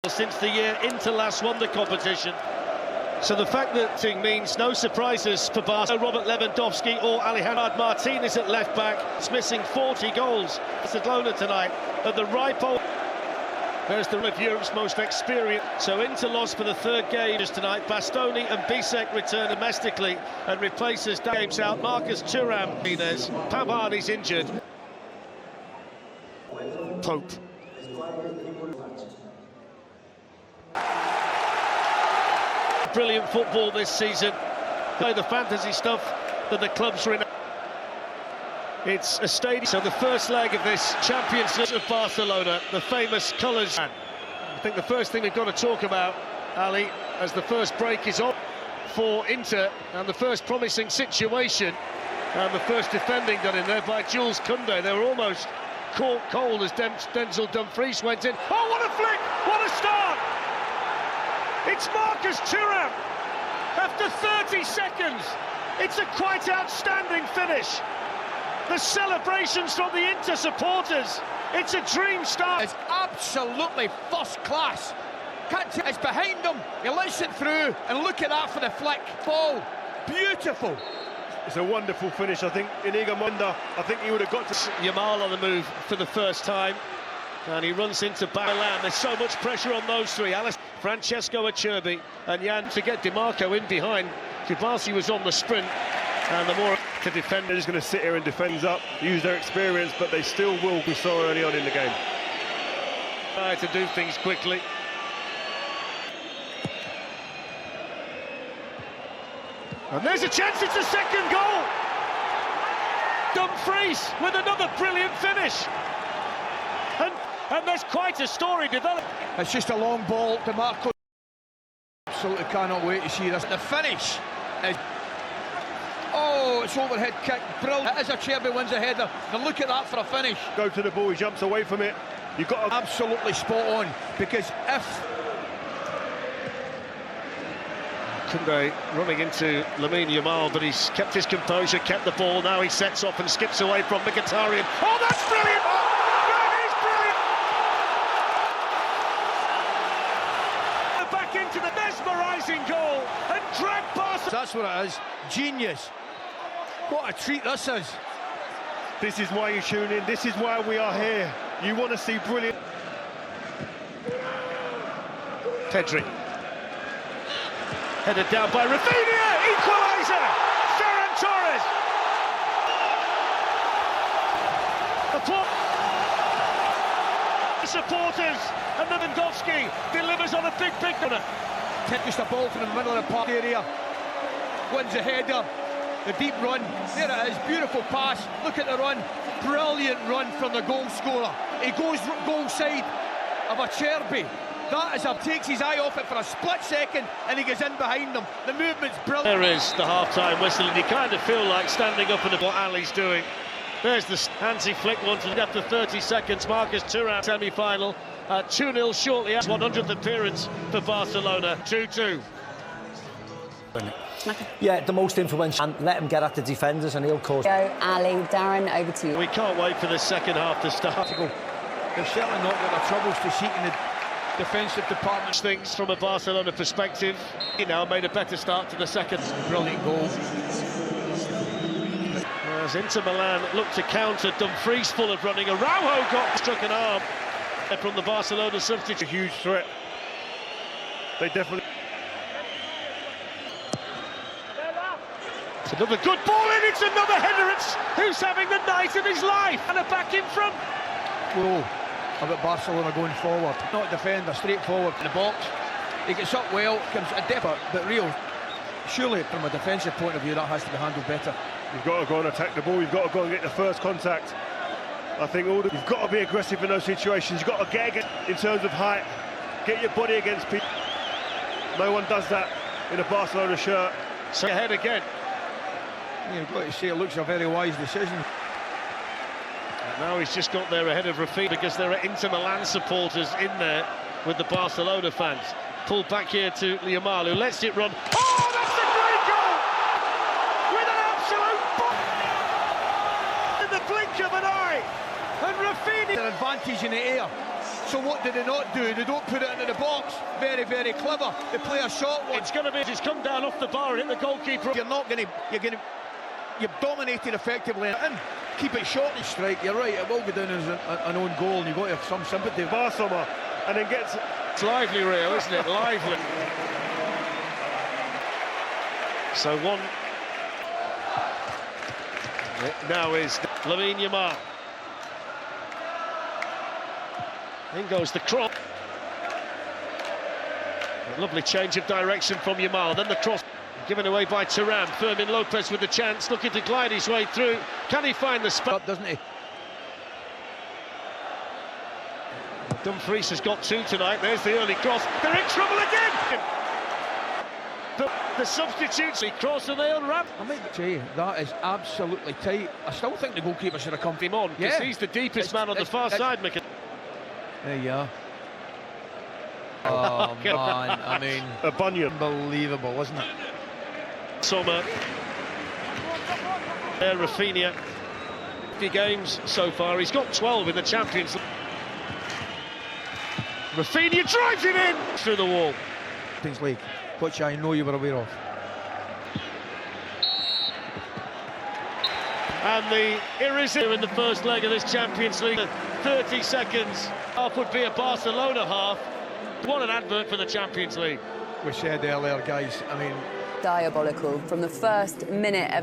Since the year Inter last won the competition. So the fact that thing means no surprises for Barca. Robert Lewandowski or Alejandro Martinez at left back. It's missing 40 goals. Barcelona tonight at the ripe old. There's the one of Europe's most experienced. So Inter lost for the third game tonight. Bastoni and Bisek return domestically and replaces games out. Marcus Thuram. Pavard is injured. Pope. Brilliant football this season. The fantasy stuff that the clubs are in. It's a stadium. So the first leg of this Champions League of Barcelona, the famous colours. I think the first thing we've got to talk about, Ali, as the first break is on for Inter, and the first promising situation, and the first defending done in there by Jules Koundé. They were almost caught cold as Denzel Dumfries went in. Oh, what a flick! What a start! It's Marcus Thuram. After 30 seconds, it's a quite outstanding finish. The celebrations from the Inter supporters. It's a dream start. It's absolutely first class. It's behind him. He lets it through, and look at that for the flick. Ball, beautiful. It's a wonderful finish. I think Inigo Monda, I think he would have got to... Yamal on the move for the first time. And he runs into Milan. There's so much pressure on those three. Francesco Acerbi and Jan to get DiMarco in behind. Kubasi was on the sprint, and the more to defend. They're just going to sit here and defend up, use their experience, but they still will be so early on in the game. Try to do things quickly. And there's a chance, it's the second goal! Dumfries with another brilliant finish. And there's quite a story developed. It's just a long ball to Marco. Absolutely cannot wait to see this. The finish is... Oh, it's overhead kick. Brilliant. It is Acerbi wins a header. Now look at that for a finish. Go to the ball, he jumps away from it. You've got to... Absolutely spot on, because if... Koundé running into Lamine Yamal, but he's kept his composure, kept the ball. Now he sets off and skips away from Mkhitaryan. Oh, that's brilliant! Into the mesmerising goal and drag Barca. That's what it is. Genius. What a treat this is. This is why you tune in. This is why we are here. You want to see brilliant. Pedri. Headed down by Rafinha. Equaliser. Ferran Torres. The supporters. And Lewandowski delivers on a big runner. Just a ball from the middle of the park area. Wins a header. The deep run. There it is. Beautiful pass. Look at the run. Brilliant run from the goal scorer. He goes goal side of Acerbi. That is takes his eye off it for a split second, and he goes in behind them. The movement's brilliant. There is the half-time whistle, and you kind of feel like standing up and what Ali's doing. There's the Hansi Flick wanted after 30 seconds. Marcus Thuram semi-final. 2-0 shortly after 100th appearance for Barcelona. 2-2. Yeah, the most influential, and let him get at the defenders and he'll cause... Ali, Darren, over to you. We can't wait for the second half to start. They've certainly not got their troubles to seek in the defensive department. Things from a Barcelona perspective, you know, made a better start to the second. Brilliant goal. As Inter Milan looked to counter, Dumfries full of running. Araujo got struck an arm from the Barcelona substitute. A huge threat. They definitely... It's another good ball in, it's another header. It's who's having the night of his life. And a back in front. Whoa, about Barcelona going forward. Not defend, they're straight forward in the box. He gets up well, comes a depth, but real. Surely from a defensive point of view that has to be handled better. You've got to go and attack the ball, you've got to go and get the first contact. I think you've got to be aggressive in those situations. You've got to get in terms of height, get your body against people. No one does that in a Barcelona shirt. So ahead again. You've got to say it looks a very wise decision. And now he's just got there ahead of Rafinha because there are Inter Milan supporters in there with the Barcelona fans. Pulled back here to Yamal, who lets it run. Oh, that's a great goal! With an absolute bomb! In the blink of an eye! And Rafinha... An advantage in the air. So what do they not do? They don't put it into the box. Very, very clever. They play a short one. It's going to be. He's come down off the bar and hit the goalkeeper. You've dominated effectively and keep it short and strike. You're right, it will go down as an own goal, and you've got to have some sympathy. Barcelona, and then gets... It's lively, Rio, isn't it? Lively. So one... Now is Lamine Yamal. In goes the cross. A lovely change of direction from Yamal. Then the cross given away by Thuram. Fermin Lopez with the chance, looking to glide his way through. Can he find the spot? Doesn't he? Dumfries has got two tonight. There's the early cross. They're in trouble again. The substitutes, he cross and they unwrap. I might tell you, that is absolutely tight. I still think the goalkeeper should have come Him on, because he's the deepest man on the far side, Mick. There you are. Oh man, I mean, a bunion. Unbelievable, isn't it? Sommer. There, Rafinha. 50 games so far. He's got 12 in the Champions League. Rafinha drives it in through the wall. Champions League, which I know you were aware of. And the irresistible in the first leg of this Champions League. 30 seconds. Half would be a Barcelona half. What an advert for the Champions League. We said earlier, guys, I mean... Diabolical from the first minute of that.